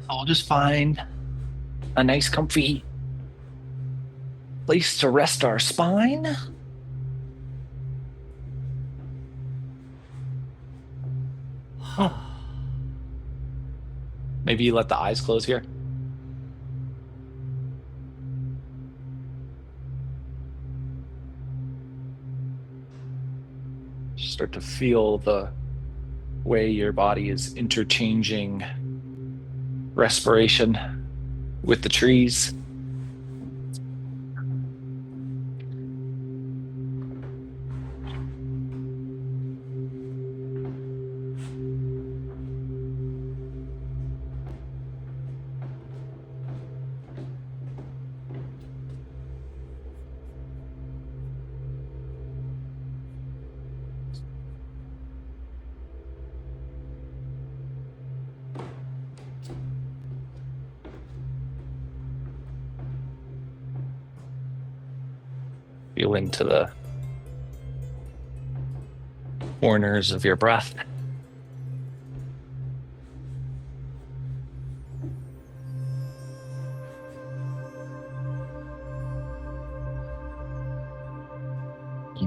I'll just find a nice comfy place to rest our spine. Oh, maybe you let the eyes close here. Start to feel the way your body is interchanging respiration with the trees. Feel into the corners of your breath.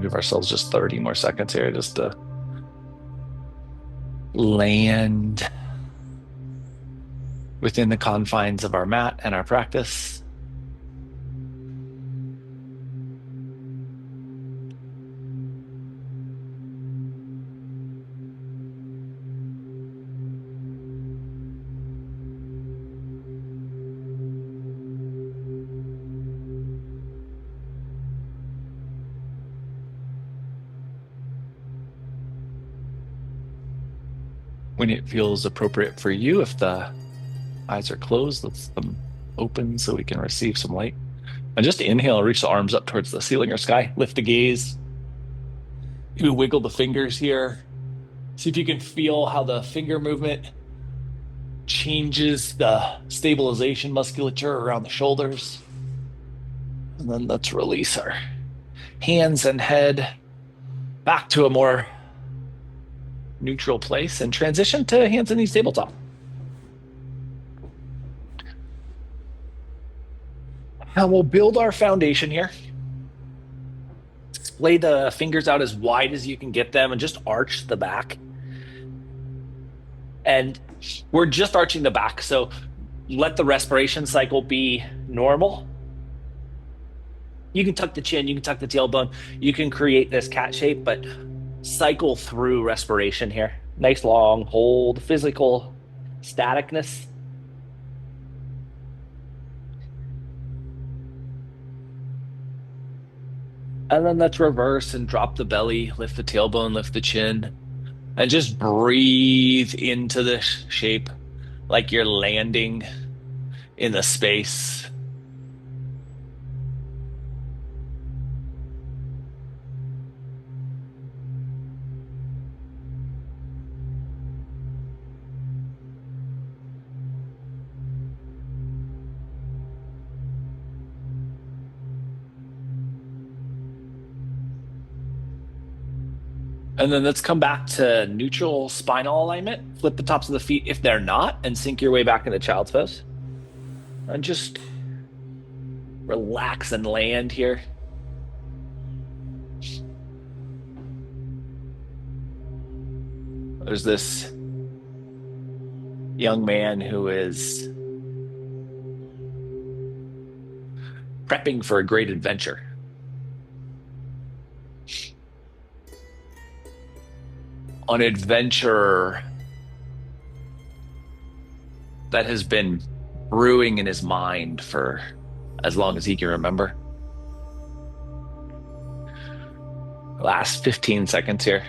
Give ourselves just 30 more seconds here just to land within the confines of our mat and our practice. When it feels appropriate for you, if the eyes are closed, let's them open so we can receive some light. And just inhale, reach the arms up towards the ceiling or sky, lift the gaze. You wiggle the fingers here. See if you can feel how the finger movement changes the stabilization musculature around the shoulders. And then let's release our hands and head back to a more neutral place and transition to hands and knees tabletop. Now we'll build our foundation here. Splay the fingers out as wide as you can get them and just arch the back. And we're just arching the back, so let the respiration cycle be normal. You can tuck the chin, you can tuck the tailbone, you can create this cat shape, but cycle through respiration here. Nice long hold, physical staticness. And then let's reverse and drop the belly, lift the tailbone, lift the chin, and just breathe into this shape like you're landing in the space. And then let's come back to neutral spinal alignment. Flip the tops of the feet if they're not, and sink your way back into child's pose. And just relax and land here. There's this young man who is prepping for a great adventure. An adventure that has been brewing in his mind for as long as he can remember. Last 15 seconds here.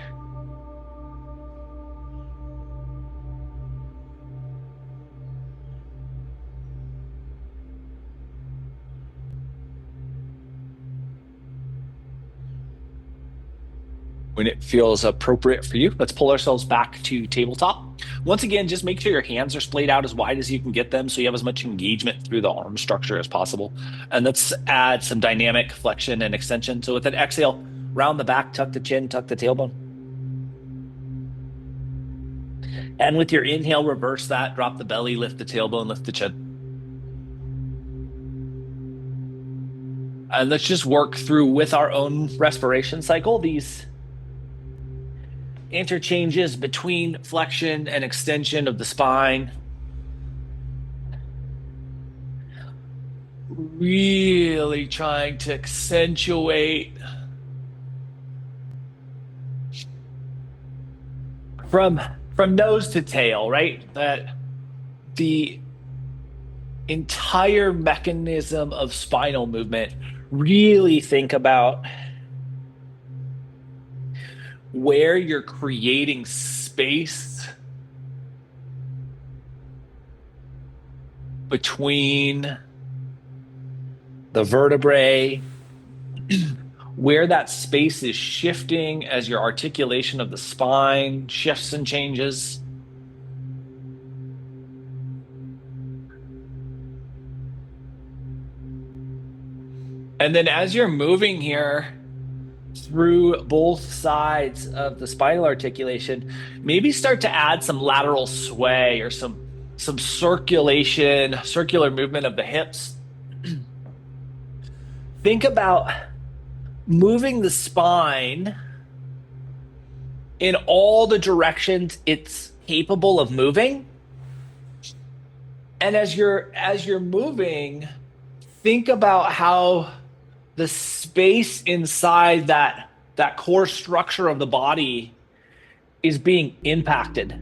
When it feels appropriate for you, let's pull ourselves back to tabletop. Once again, just make sure your hands are splayed out as wide as you can get them so you have as much engagement through the arm structure as possible. And let's add some dynamic flexion and extension. So with an exhale, round the back, tuck the chin, tuck the tailbone. And with your inhale, reverse that, drop the belly, lift the tailbone, lift the chin. And let's just work through with our own respiration cycle these interchanges between flexion and extension of the spine. Really trying to accentuate from nose to tail, right? That the entire mechanism of spinal movement, really think about where you're creating space between the vertebrae, where that space is shifting as your articulation of the spine shifts and changes. And then as you're moving here through both sides of the spinal articulation, maybe start to add some lateral sway or some circular movement of the hips. Think about moving the spine in all the directions it's capable of moving. And as you're moving, think about how the space inside that core structure of the body is being impacted.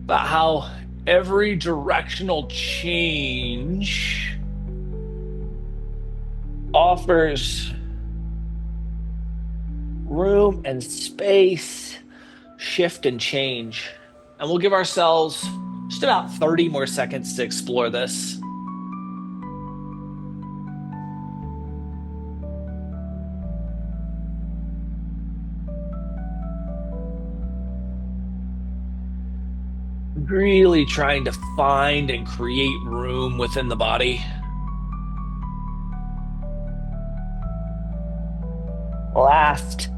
About how every directional change offers room and space, shift and change. And we'll give ourselves just about 30 more seconds to explore this. Really trying to find and create room within the body. Last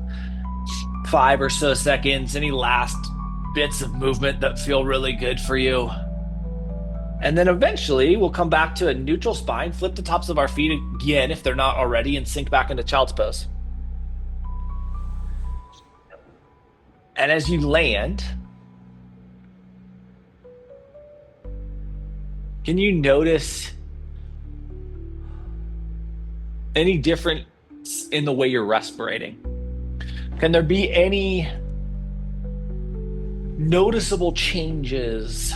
5 or so seconds, any last bits of movement that feel really good for you. And then eventually we'll come back to a neutral spine, flip the tops of our feet again if they're not already, and sink back into child's pose. And as you land, can you notice any difference in the way you're respirating? Can there be any noticeable changes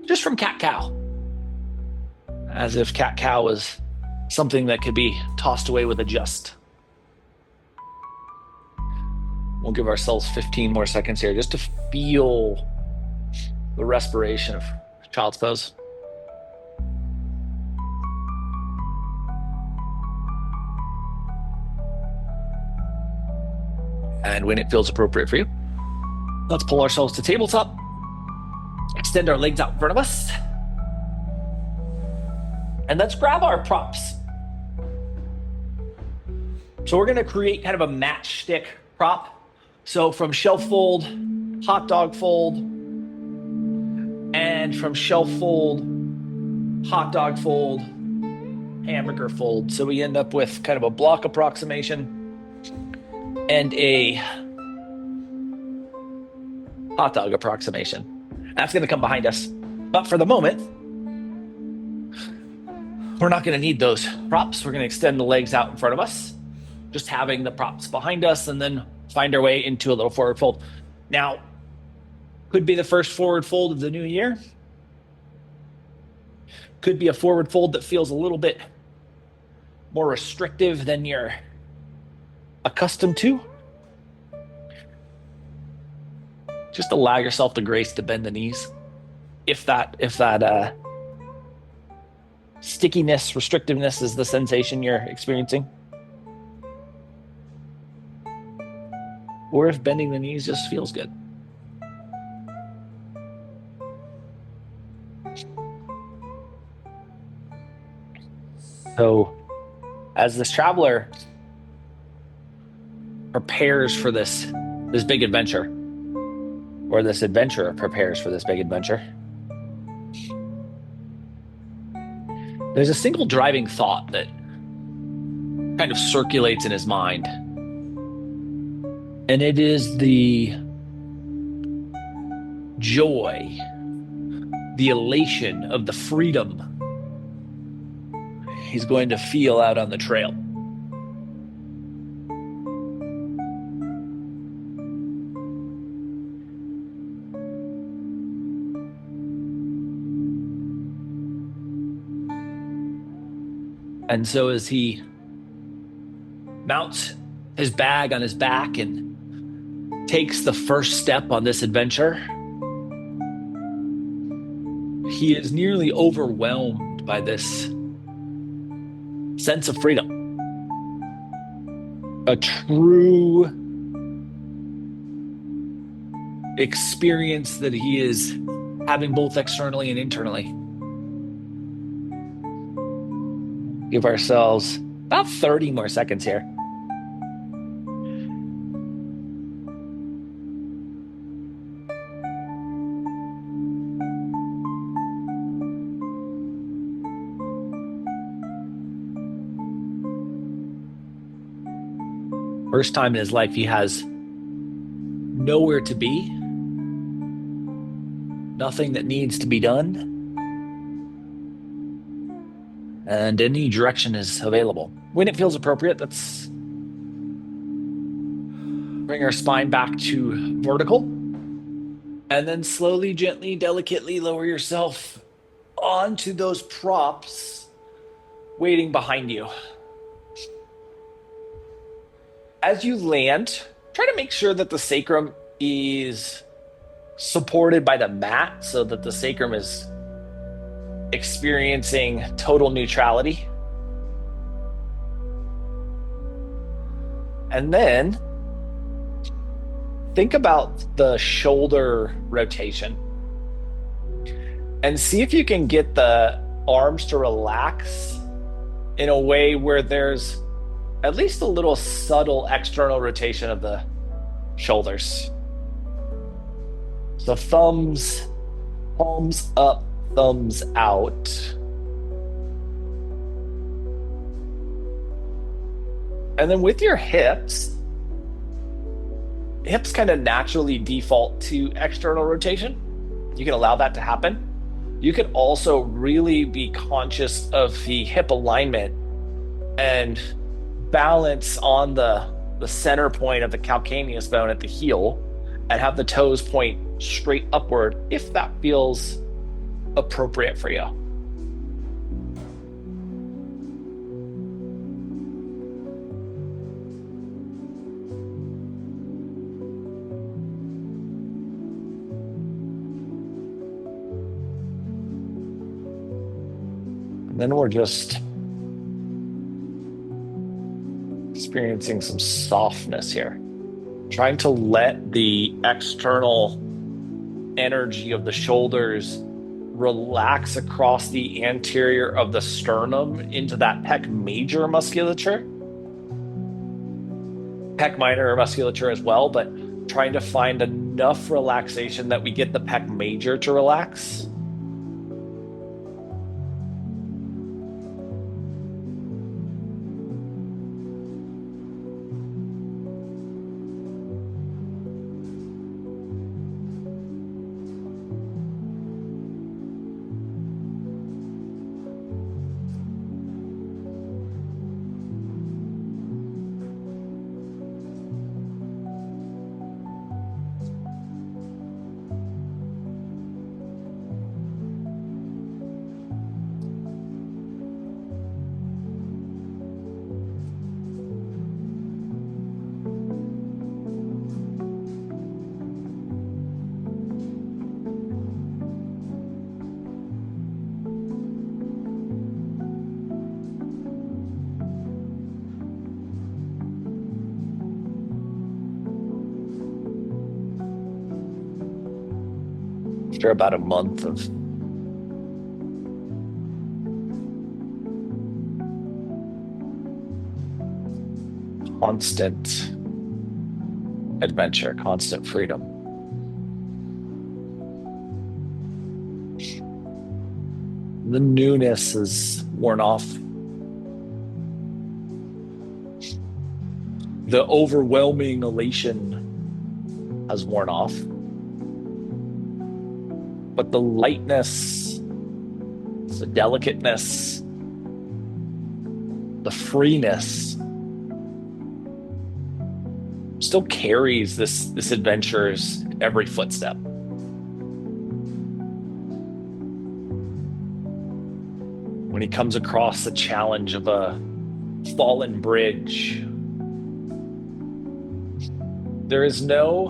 just from cat-cow? As if cat-cow was something that could be tossed away with a just. We'll give ourselves 15 more seconds here just to feel the respiration of child's pose. And when it feels appropriate for you, let's pull ourselves to tabletop. Extend our legs out in front of us. And let's grab our props. So we're going to create kind of a matchstick prop. So from shelf fold, hot dog fold, and from shelf fold, hot dog fold, hamburger fold. So we end up with kind of a block approximation and a hot dog approximation. That's going to come behind us. But for the moment, we're not going to need those props. We're going to extend the legs out in front of us, just having the props behind us, and then find our way into a little forward fold. Now, could be the first forward fold of the new year. Could be a forward fold that feels a little bit more restrictive than you're accustomed to. Just allow yourself the grace to bend the knees. If that stickiness, restrictiveness is the sensation you're experiencing. Or if bending the knees just feels good. So as this traveler prepares for this big adventure, or this adventurer prepares for this big adventure. There's a single driving thought that kind of circulates in his mind, and it is the joy, the elation of the freedom he's going to feel out on the trail. And so as he mounts his bag on his back and takes the first step on this adventure, he is nearly overwhelmed by this sense of freedom. A true experience that he is having both externally and internally. Give ourselves about 30 more seconds here. First time in his life, he has nowhere to be, nothing that needs to be done, and any direction is available. When it feels appropriate, let's bring our spine back to vertical, and then slowly, gently, delicately lower yourself onto those props waiting behind you. As you land, try to make sure that the sacrum is supported by the mat so that the sacrum is experiencing total neutrality. And then think about the shoulder rotation and see if you can get the arms to relax in a way where there's at least a little subtle external rotation of the shoulders. So thumbs, palms up, thumbs out. And then with your hips kind of naturally default to external rotation. You can allow that to happen. You can also really be conscious of the hip alignment and balance on the center point of the calcaneus bone at the heel and have the toes point straight upward if that feels appropriate for you. And then we're just experiencing some softness here, trying to let the external energy of the shoulders relax across the anterior of the sternum into that pec major musculature, pec minor musculature as well, but trying to find enough relaxation that we get the pec major to relax. After about a month of constant adventure, constant freedom, The newness is worn off. The overwhelming elation has worn off. But the lightness, the delicateness, the freeness still carries this adventurer's every footstep. When he comes across the challenge of a fallen bridge, there is no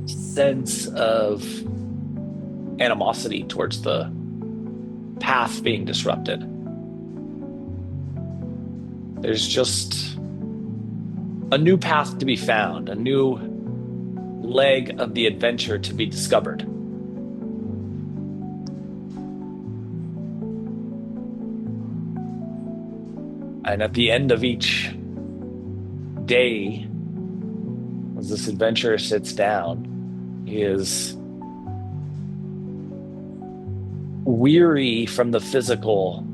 sense of animosity towards the path being disrupted. There's just a new path to be found, a new leg of the adventure to be discovered. And at the end of each day, as this adventurer sits down, he is weary from the physical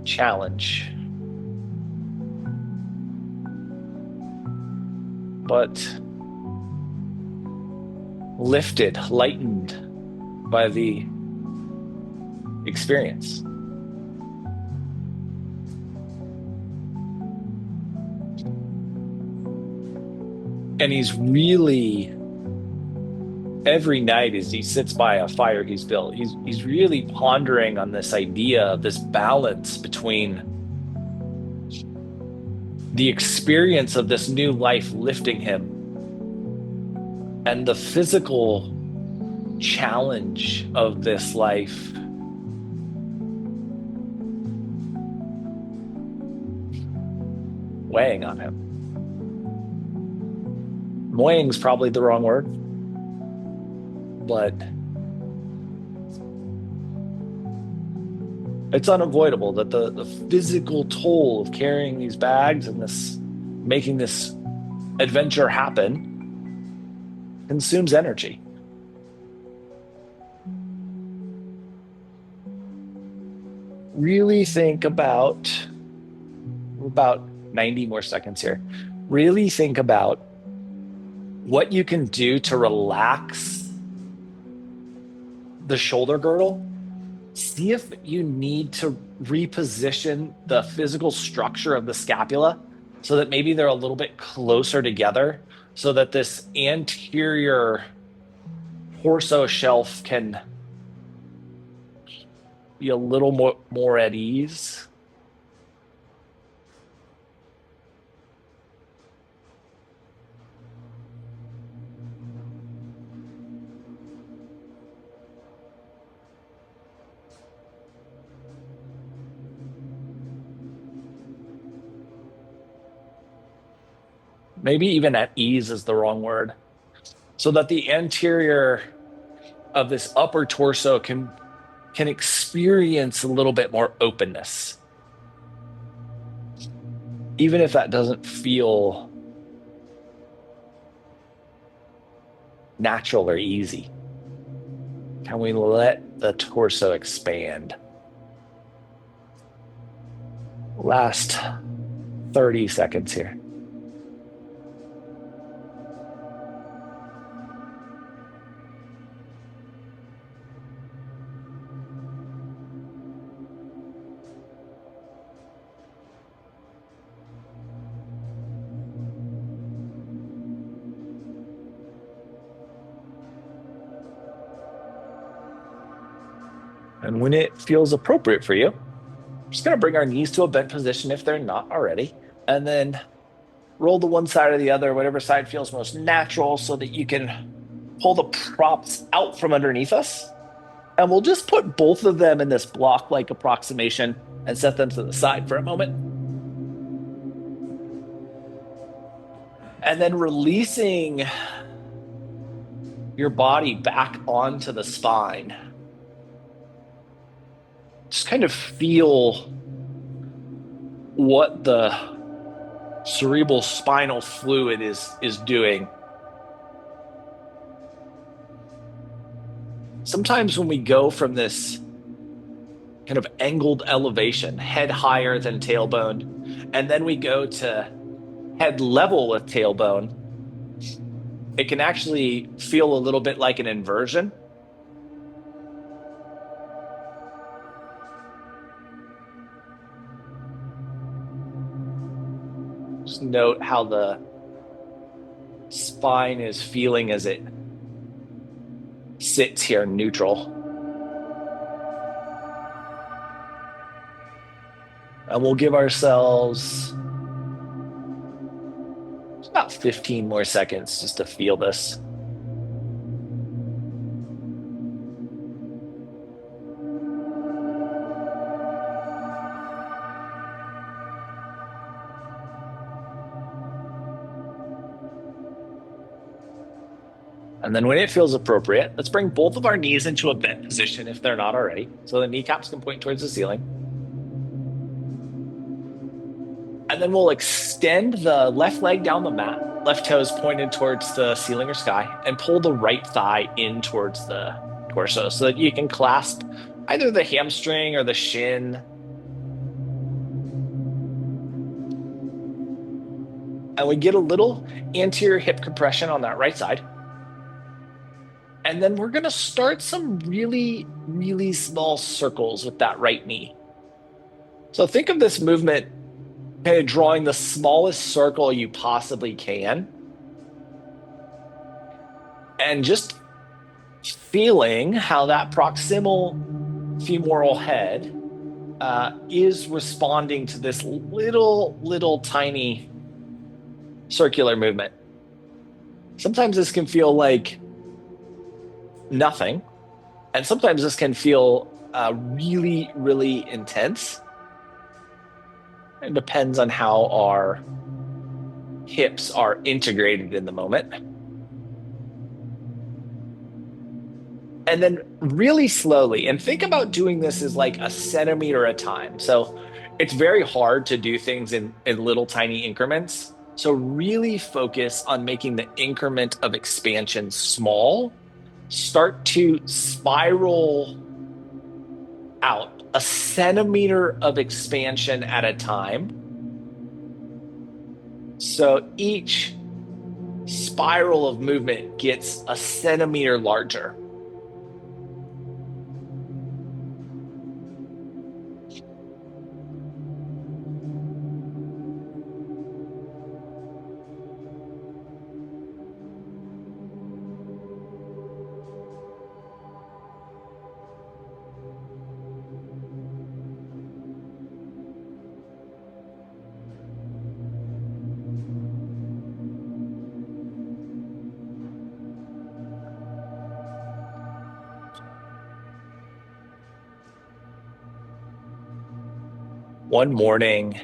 challenge, but lifted, lightened by the experience. And he's really, every night as he sits by a fire he's built, he's really pondering on this idea of this balance between the experience of this new life lifting him and the physical challenge of this life weighing on him. Weighing's probably the wrong word, but it's unavoidable that the physical toll of carrying these bags and this making this adventure happen consumes energy. Really think about 90 more seconds here. Really think about what you can do to relax the shoulder girdle. See if you need to reposition the physical structure of the scapula so that maybe they're a little bit closer together so that this anterior torso shelf can be a little more at ease. Maybe even at ease is the wrong word. So that the anterior of this upper torso can experience a little bit more openness. Even if that doesn't feel natural or easy. Can we let the torso expand? Last 30 seconds here. And when it feels appropriate for you, we're just going to bring our knees to a bent position if they're not already, and then roll to one side or the other, whatever side feels most natural, so that you can pull the props out from underneath us. And we'll just put both of them in this block-like approximation and set them to the side for a moment. And then releasing your body back onto the spine. Just kind of feel what the cerebral spinal fluid is doing. Sometimes when we go from this kind of angled elevation, head higher than tailbone, and then we go to head level with tailbone, it can actually feel a little bit like an inversion. Just note how the spine is feeling as it sits here neutral. And we'll give ourselves about 15 more seconds just to feel this. And then when it feels appropriate, let's bring both of our knees into a bent position if they're not already. So the kneecaps can point towards the ceiling. And then we'll extend the left leg down the mat, left toes pointed towards the ceiling or sky, and pull the right thigh in towards the torso so that you can clasp either the hamstring or the shin. And we get a little anterior hip compression on that right side. And then we're going to start some really, really small circles with that right knee. So think of this movement kind of drawing the smallest circle you possibly can. And just feeling how that proximal femoral head is responding to this little tiny circular movement. Sometimes this can feel like nothing, and sometimes this can feel really, really intense. It depends on how our hips are integrated in the moment. And then really slowly, and think about doing this as like a centimeter at a time. So it's very hard to do things in little tiny increments. So really focus on making the increment of expansion small. Start to spiral out a centimeter of expansion at a time. So each spiral of movement gets a centimeter larger. One morning,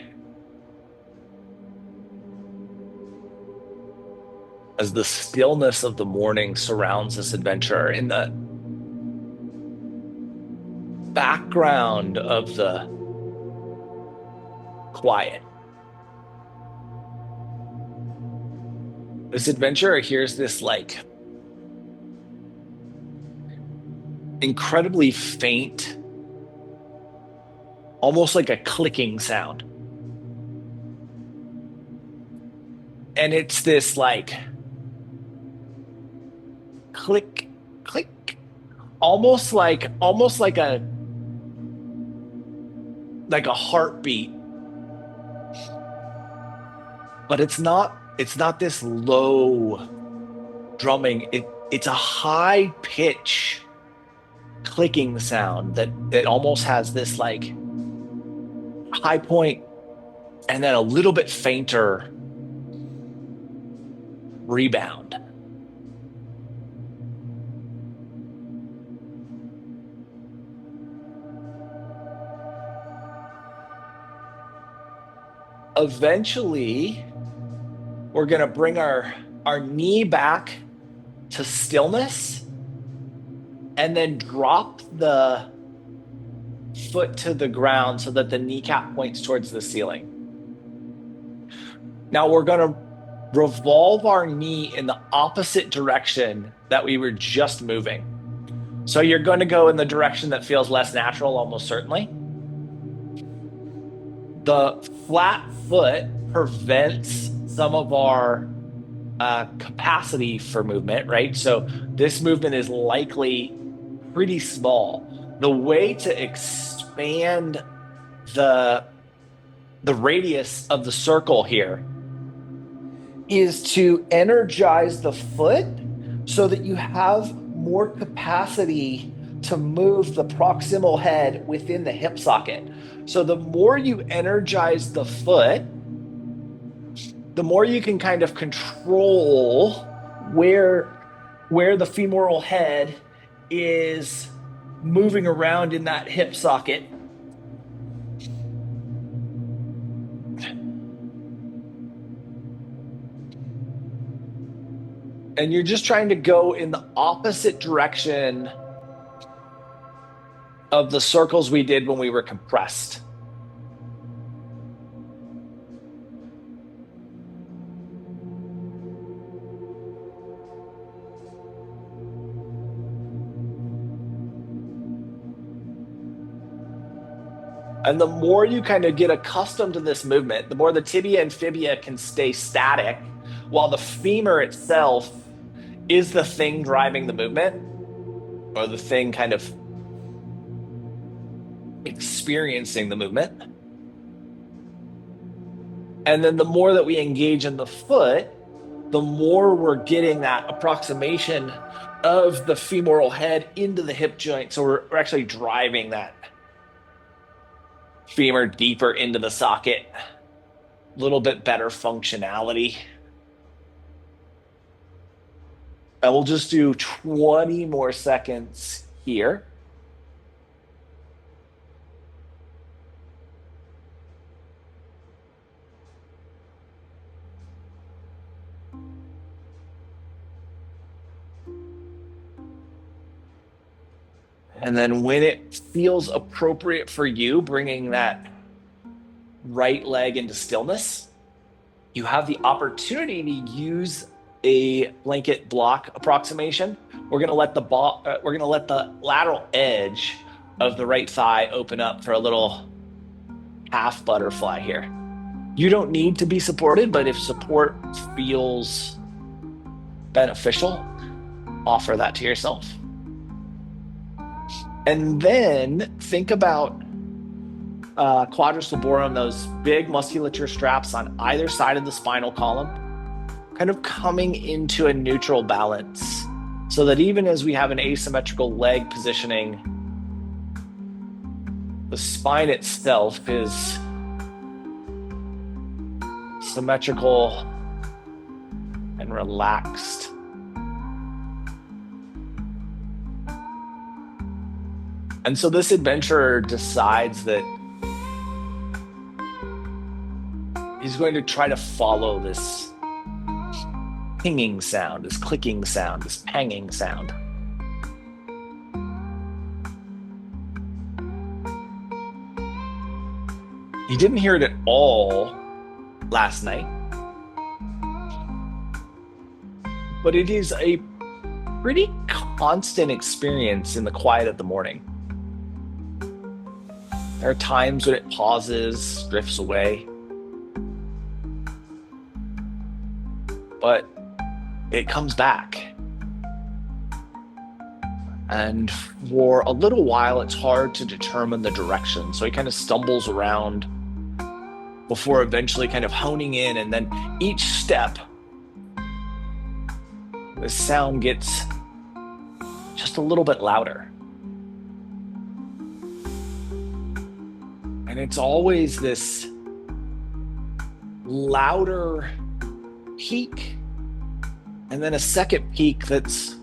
as the stillness of the morning surrounds this adventure, in the background of the quiet, this adventurer hears this like incredibly faint, almost like a clicking sound. And it's this like click, click, almost like a heartbeat. But it's not this low drumming. It's a high pitch clicking sound that almost has this like high point and then a little bit fainter rebound. Eventually, we're going to bring our knee back to stillness and then drop the foot to the ground so that the kneecap points towards the ceiling. Now we're going to revolve our knee in the opposite direction that we were just moving. So you're going to go in the direction that feels less natural, almost certainly. The flat foot prevents some of our capacity for movement, right? So this movement is likely pretty small. The way to expand the radius of the circle here is to energize the foot so that you have more capacity to move the proximal head within the hip socket. So the more you energize the foot, the more you can kind of control where the femoral head is moving around in that hip socket. And you're just trying to go in the opposite direction of the circles we did when we were compressed. And the more you kind of get accustomed to this movement, the more the tibia and fibia can stay static, while the femur itself is the thing driving the movement, or the thing kind of experiencing the movement. And then the more that we engage in the foot, the more we're getting that approximation of the femoral head into the hip joint. So we're actually driving that femur deeper into the socket, a little bit better functionality. And we'll just do 20 more seconds here. And then when it feels appropriate for you, bringing that right leg into stillness, you have the opportunity to use a blanket block approximation. We're going to let the lateral edge of the right thigh open up for a little half butterfly here. You don't need to be supported, but if support feels beneficial, offer that to yourself. And then think about quadris laborum, those big musculature straps on either side of the spinal column, kind of coming into a neutral balance, so that even as we have an asymmetrical leg positioning, the spine itself is symmetrical and relaxed. And so this adventurer decides that he's going to try to follow this pinging sound, this clicking sound, this panging sound. He didn't hear it at all last night, but it is a pretty constant experience in the quiet of the morning. There are times when it pauses, drifts away, but it comes back. And for a little while, it's hard to determine the direction. So he kind of stumbles around before eventually kind of honing in. And then each step, the sound gets just a little bit louder. And it's always this louder peak, and then a second peak that's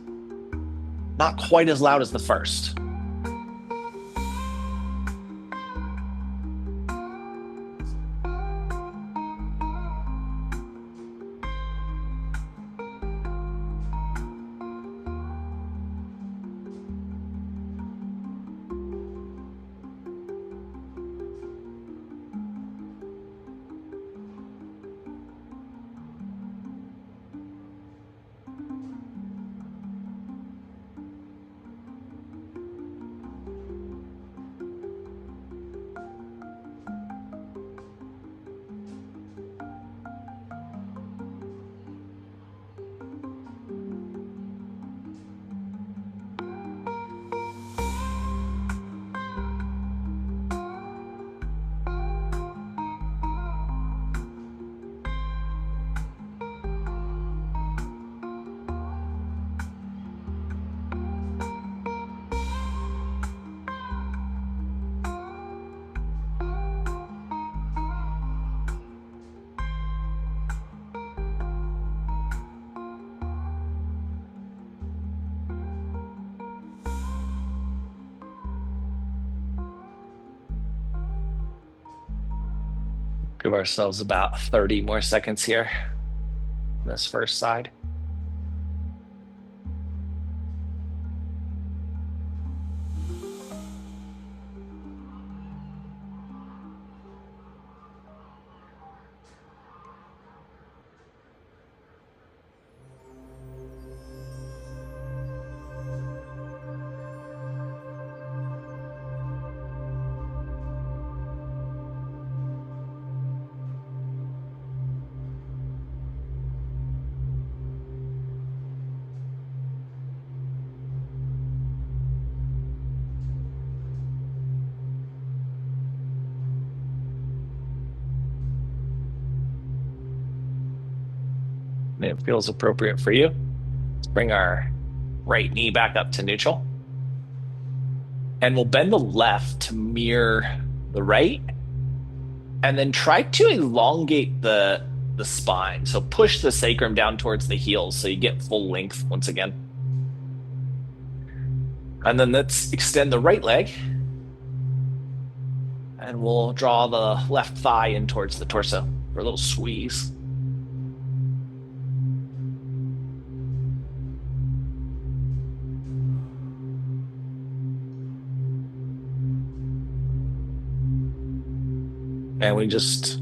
not quite as loud as the first. Give ourselves about 30 more seconds here on this first side. And it feels appropriate for you. Let's bring our right knee back up to neutral. And we'll bend the left to mirror the right. And then try to elongate the spine. So push the sacrum down towards the heels so you get full length once again. And then let's extend the right leg. And we'll draw the left thigh in towards the torso for a little squeeze. And we just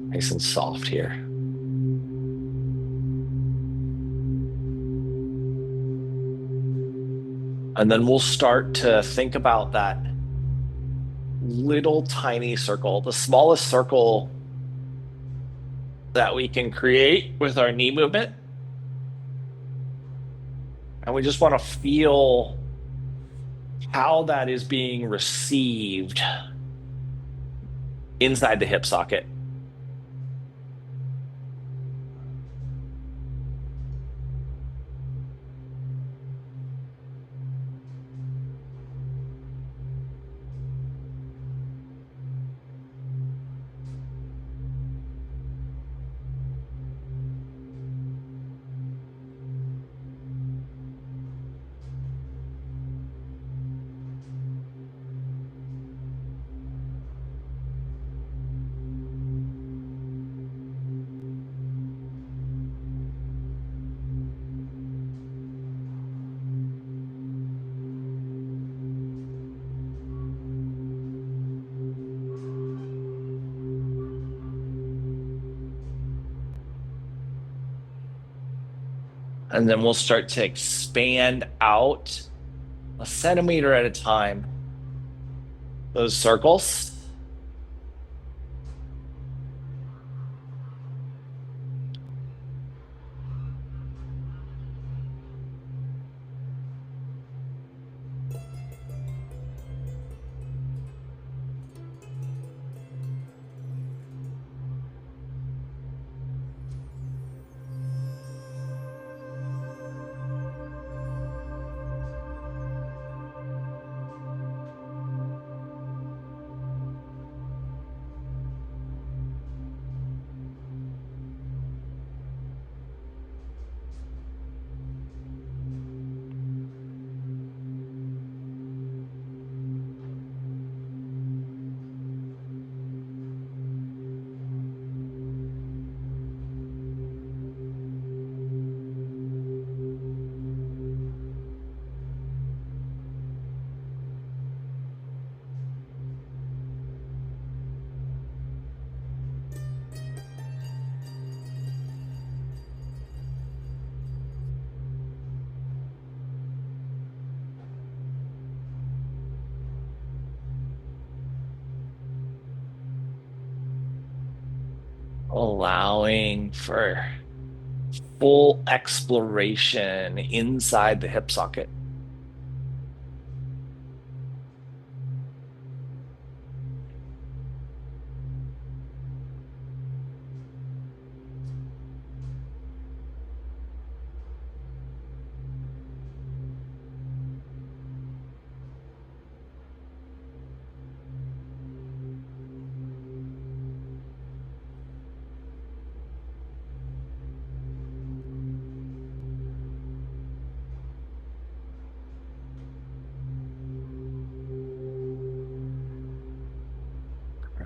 nice and soft here. And then we'll start to think about that little tiny circle, the smallest circle that we can create with our knee movement. And we just want to feel how that is being received inside the hip socket. And then we'll start to expand out a centimeter at a time, those circles. Allowing for full exploration inside the hip socket.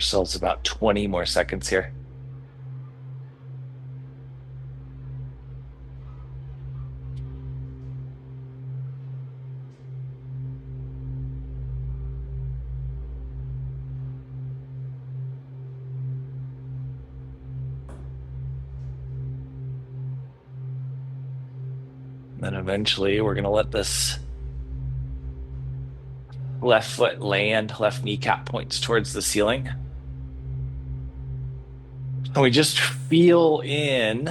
ourselves about 20 more seconds here. Then eventually we're going to let this left foot land, left kneecap points towards the ceiling. And we just feel in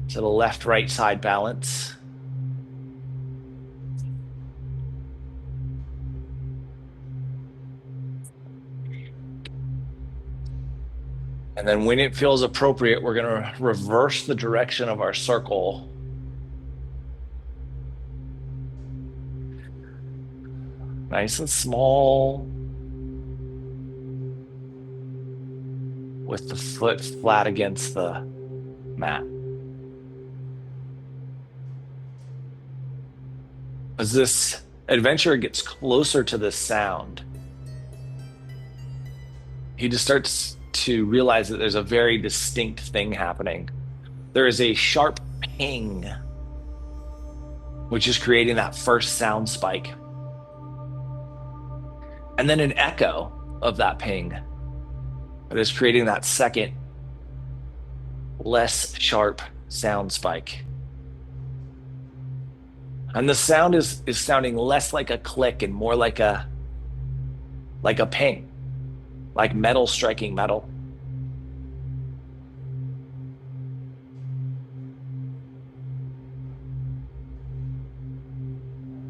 to the left-right side balance. And then when it feels appropriate, we're going to reverse the direction of our circle. Nice and small. With the foot flat against the mat. As this adventurer gets closer to this sound, he just starts to realize that there's a very distinct thing happening. There is a sharp ping, which is creating that first sound spike. And then an echo of that ping that is creating that second, less sharp sound spike. And the sound is sounding less like a click and more like a ping, like metal striking metal.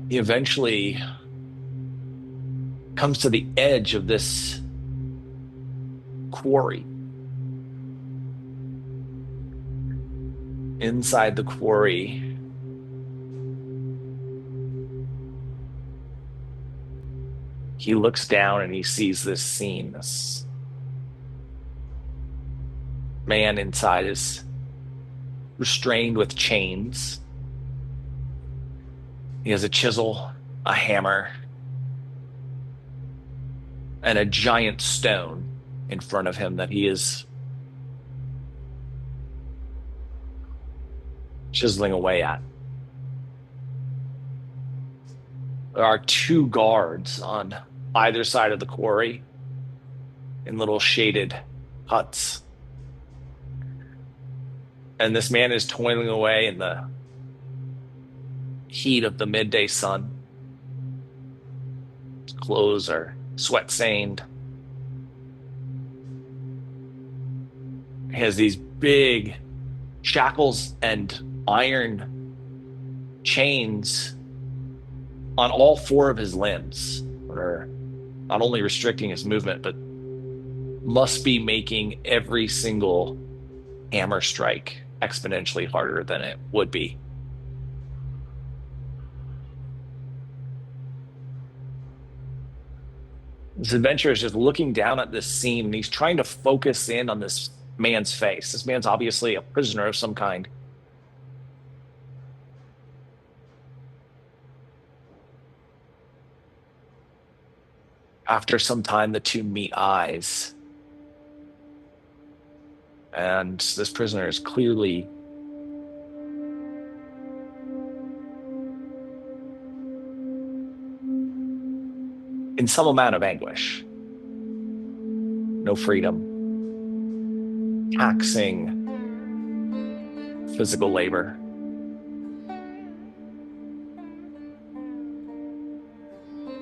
He eventually comes to the edge of this quarry. Inside the quarry, he looks down and he sees this scene. This man inside is restrained with chains. He has a chisel, a hammer, and a giant stone in front of him that he is chiseling away at. There are two guards on either side of the quarry in little shaded huts. And this man is toiling away in the heat of the midday sun. His clothes are sweat stained. He has these big shackles and iron chains on all four of his limbs that are not only restricting his movement, but must be making every single hammer strike exponentially harder than it would be. This adventurer is just looking down at this scene and he's trying to focus in on this man's face. This man's obviously a prisoner of some kind. After some time, the two meet eyes. And this prisoner is clearly in some amount of anguish. No freedom. Taxing physical labor.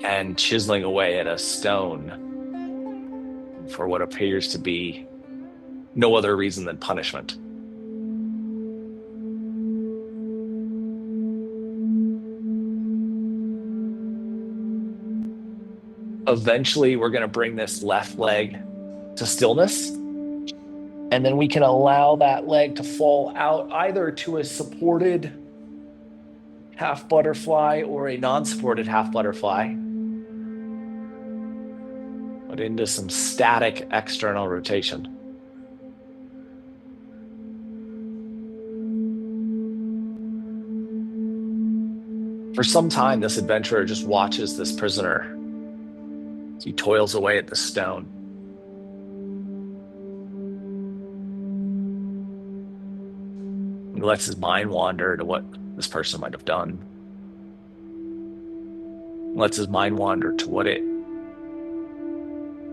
And chiseling away at a stone for what appears to be no other reason than punishment. Eventually, we're going to bring this left leg to stillness, and then we can allow that leg to fall out either to a supported half butterfly or a non-supported half butterfly, but into some static external rotation. For some time, this adventurer just watches this prisoner as he toils away at the stone. He lets his mind wander to what this person might have done. Lets his mind wander to what it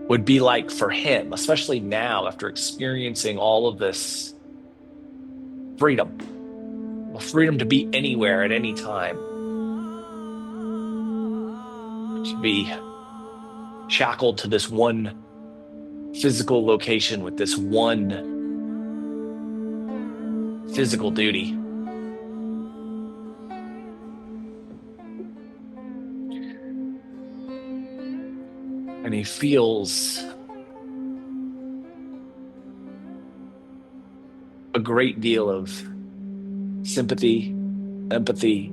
would be like for him, especially now after experiencing all of this freedom, the freedom to be anywhere at any time, to be shackled to this one physical location with this one physical duty. And he feels a great deal of sympathy, empathy,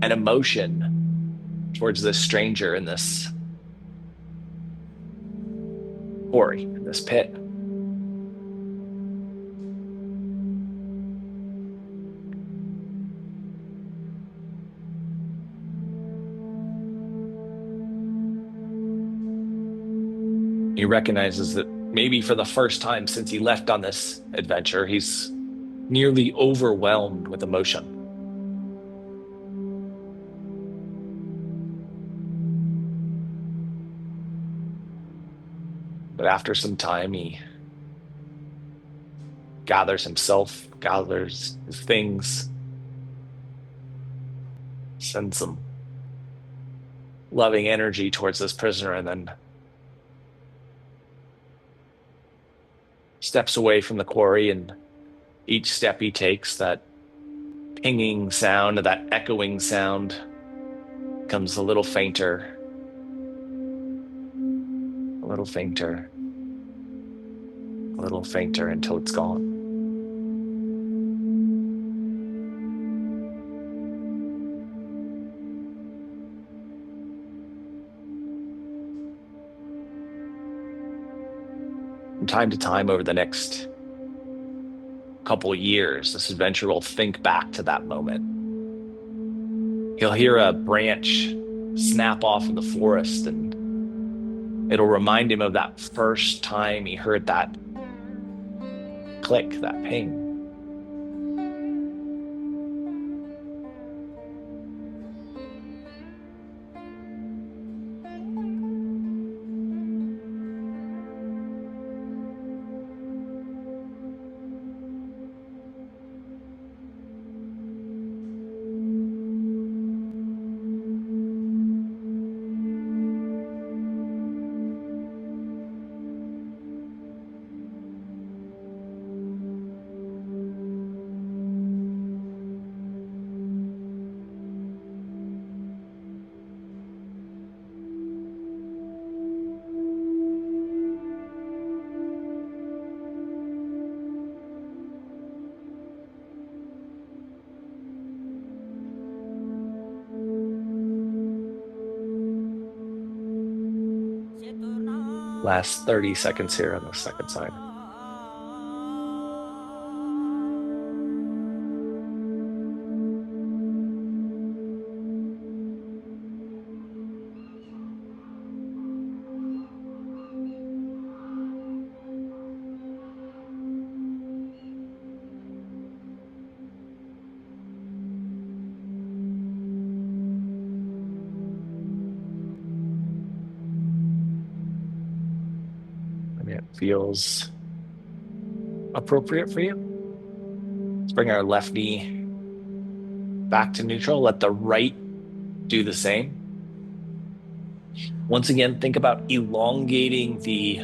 and emotion towards this stranger in this quarry, in this pit. He recognizes that maybe for the first time since he left on this adventure, he's nearly overwhelmed with emotion. But after some time, he gathers himself, gathers his things, sends some loving energy towards this prisoner, and then steps away from the quarry. And each step he takes, that pinging sound, that echoing sound, becomes a little fainter, a little fainter, a little fainter until it's gone. From time to time over the next couple of years, this adventurer will think back to that moment. He'll hear a branch snap off in the forest, and it'll remind him of that first time he heard that click, that ping. Last 30 seconds here on the second side. It feels appropriate for you. Let's bring our left knee back to neutral. Let the right do the same. Once again, think about elongating the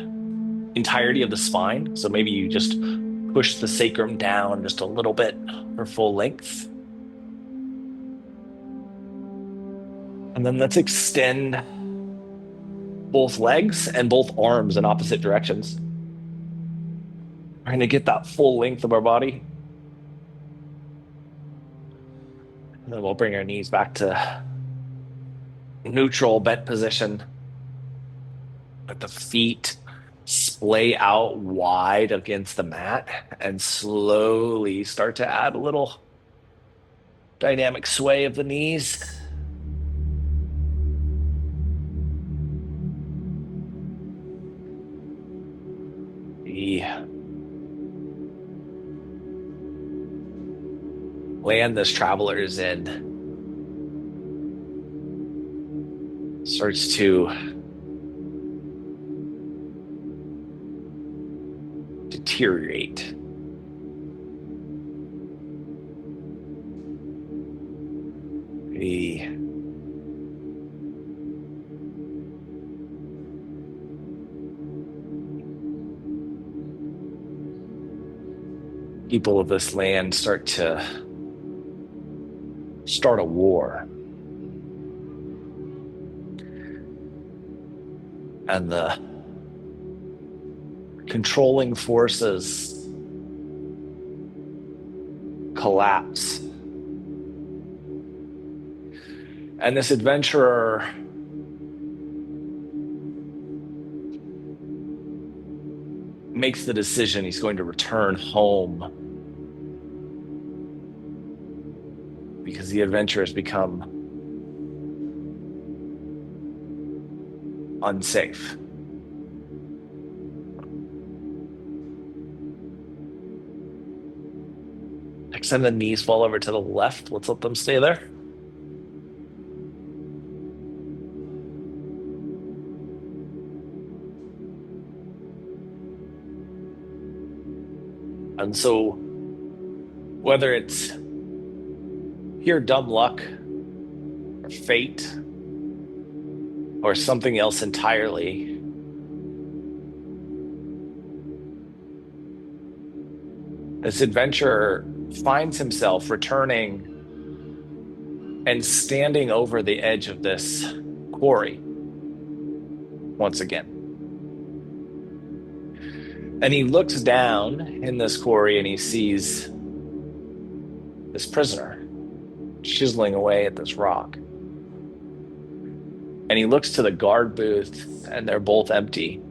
entirety of the spine. So maybe you just push the sacrum down just a little bit for full length. And then let's extend both legs and both arms in opposite directions. We're going to get that full length of our body. And then we'll bring our knees back to neutral bent position. Let the feet splay out wide against the mat and slowly start to add a little dynamic sway of the knees. the land this traveler is in starts to deteriorate. The people of this land start a war. And the controlling forces collapse. And this adventurer makes the decision he's going to return home because the adventure has become unsafe. Next time the knees fall over to the left, let's let them stay there. And so, whether it's pure dumb luck or fate or something else entirely, this adventurer finds himself returning and standing over the edge of this quarry once again. And he looks down in this quarry and he sees this prisoner chiseling away at this rock. And he looks to the guard booth and they're both empty.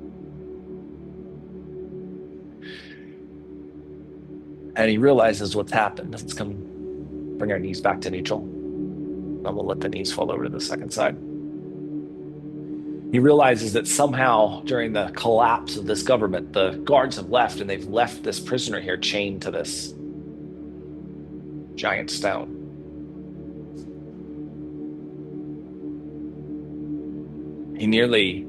And he realizes what's happened. Let's come bring our knees back to neutral. And we'll let the knees fall over to the second side. He realizes that somehow during the collapse of this government, the guards have left and they've left this prisoner here chained to this giant stone. He nearly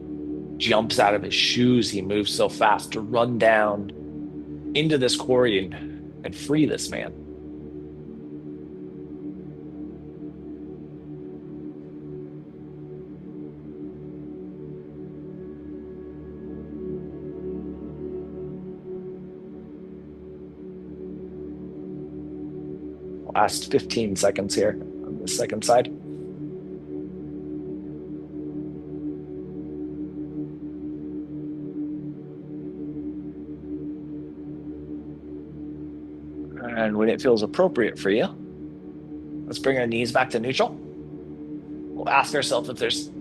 jumps out of his shoes. He moves so fast to run down into this quarry and free this man. Last 15 seconds here on the second side. And when it feels appropriate for you, let's bring our knees back to neutral. We'll ask ourselves if there's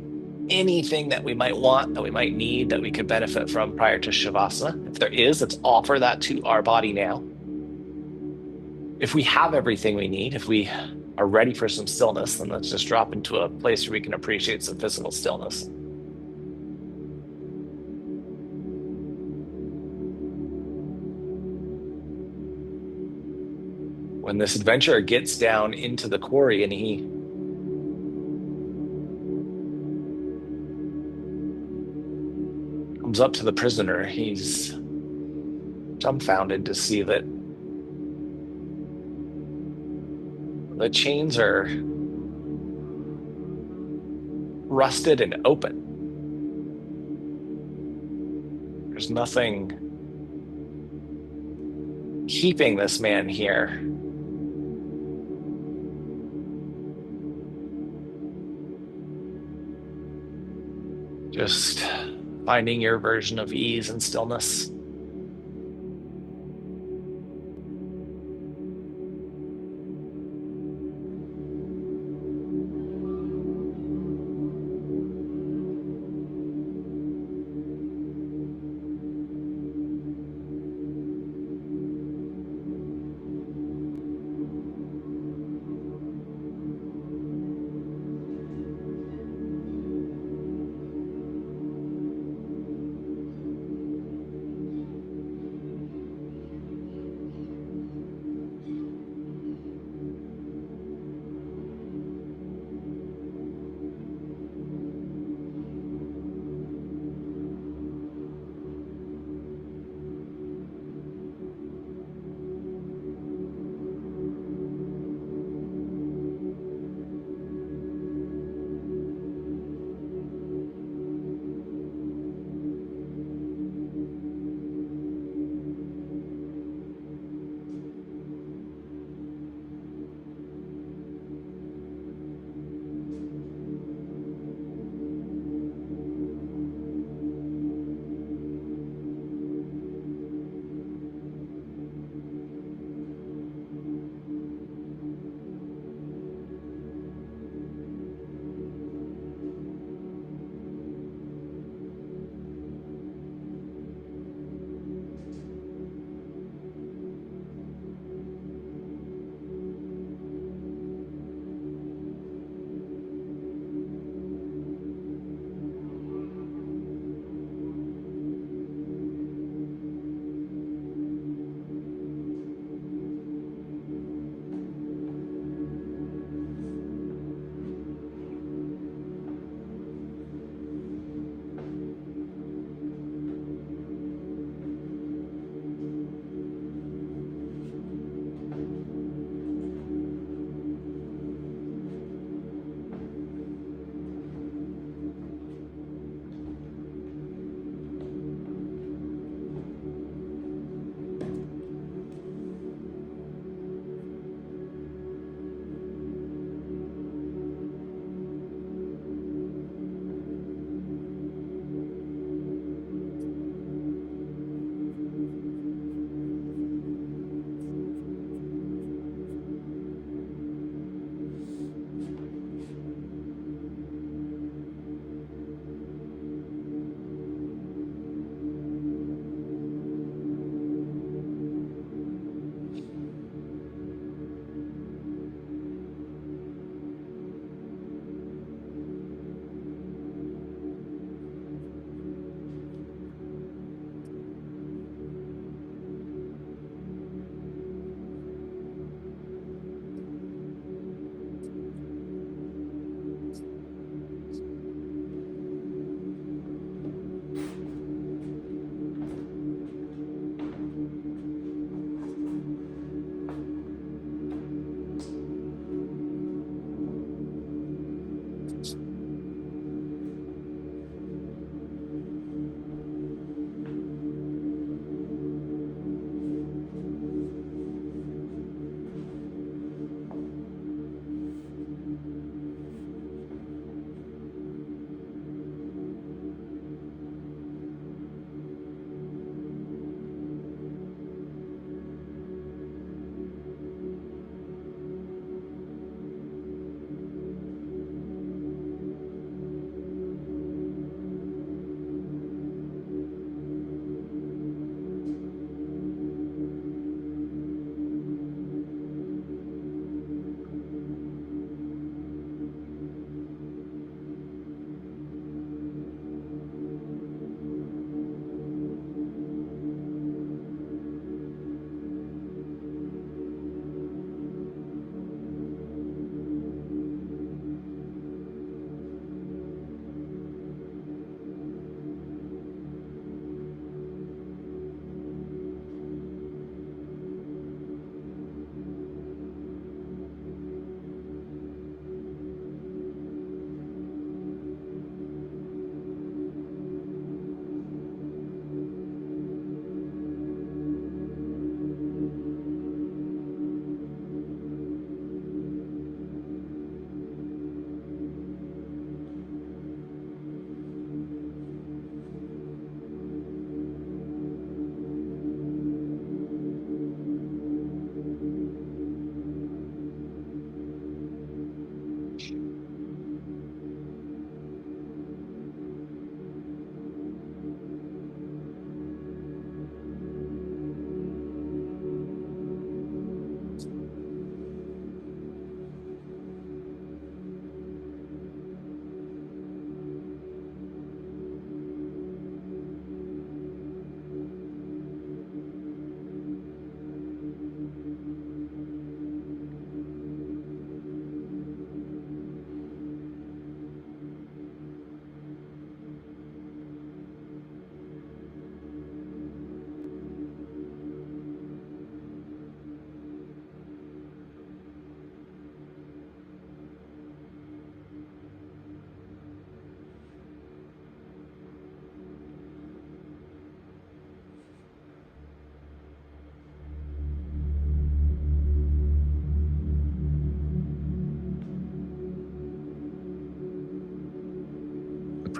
anything that we might want, that we might need, that we could benefit from prior to Shavasana. If there is, let's offer that to our body now. If we have everything we need, if we are ready for some stillness, then let's just drop into a place where we can appreciate some physical stillness. When this adventurer gets down into the quarry and he comes up to the prisoner, he's dumbfounded to see that the chains are rusted and open. There's nothing keeping this man here. Just finding your version of ease and stillness.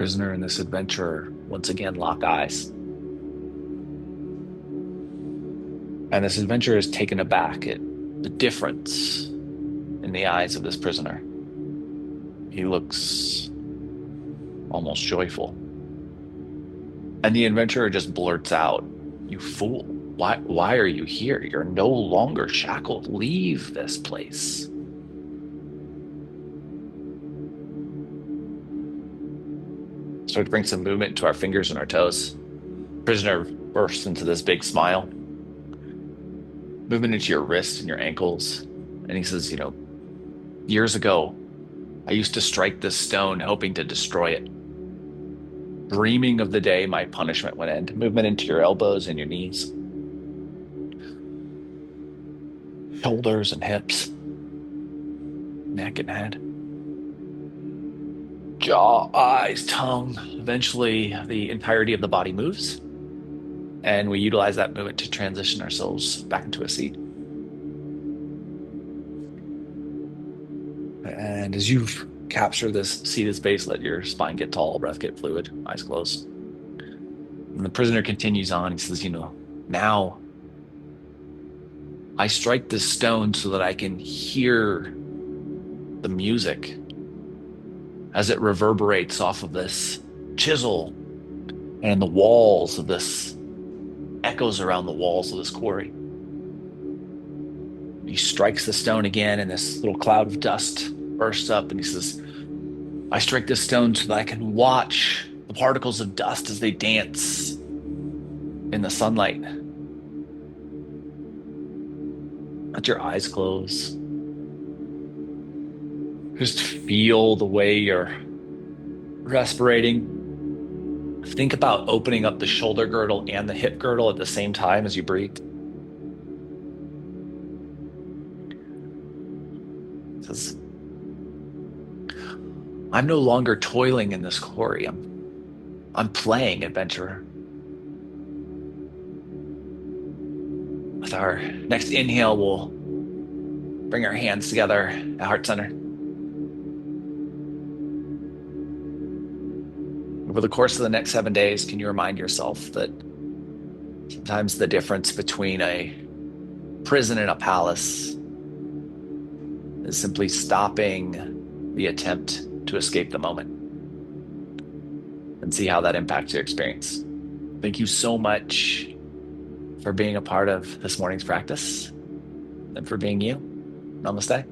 prisoner and this adventurer once again lock eyes. And this adventurer is taken aback at the difference in the eyes of this prisoner. He looks almost joyful. And the adventurer just blurts out, "You fool, why are you here? You're no longer shackled. Leave this place." Start to bring some movement to our fingers and our toes. Prisoner bursts into this big smile. Movement into your wrists and your ankles. And he says, years ago, I used to strike this stone hoping to destroy it, dreaming of the day my punishment would end. Movement into your elbows and your knees, shoulders and hips, neck and head, jaw, eyes, tongue. Eventually, the entirety of the body moves, and we utilize that movement to transition ourselves back into a seat. And as you capture this seated space, let your spine get tall, breath get fluid, eyes closed. And the prisoner continues on. He says, now I strike this stone so that I can hear the music as it reverberates off of this chisel and the walls of this, echoes around the walls of this quarry. He strikes the stone again, and this little cloud of dust bursts up, and he says, I strike this stone so that I can watch the particles of dust as they dance in the sunlight. Let your eyes close. Just feel the way you're respirating. Think about opening up the shoulder girdle and the hip girdle at the same time as you breathe. It says, I'm no longer toiling in this quarry. I'm playing, adventurer. With our next inhale, we'll bring our hands together at heart center. Over the course of the next 7 days, can you remind yourself that sometimes the difference between a prison and a palace is simply stopping the attempt to escape the moment, and see how that impacts your experience. Thank you so much for being a part of this morning's practice and for being you. Namaste.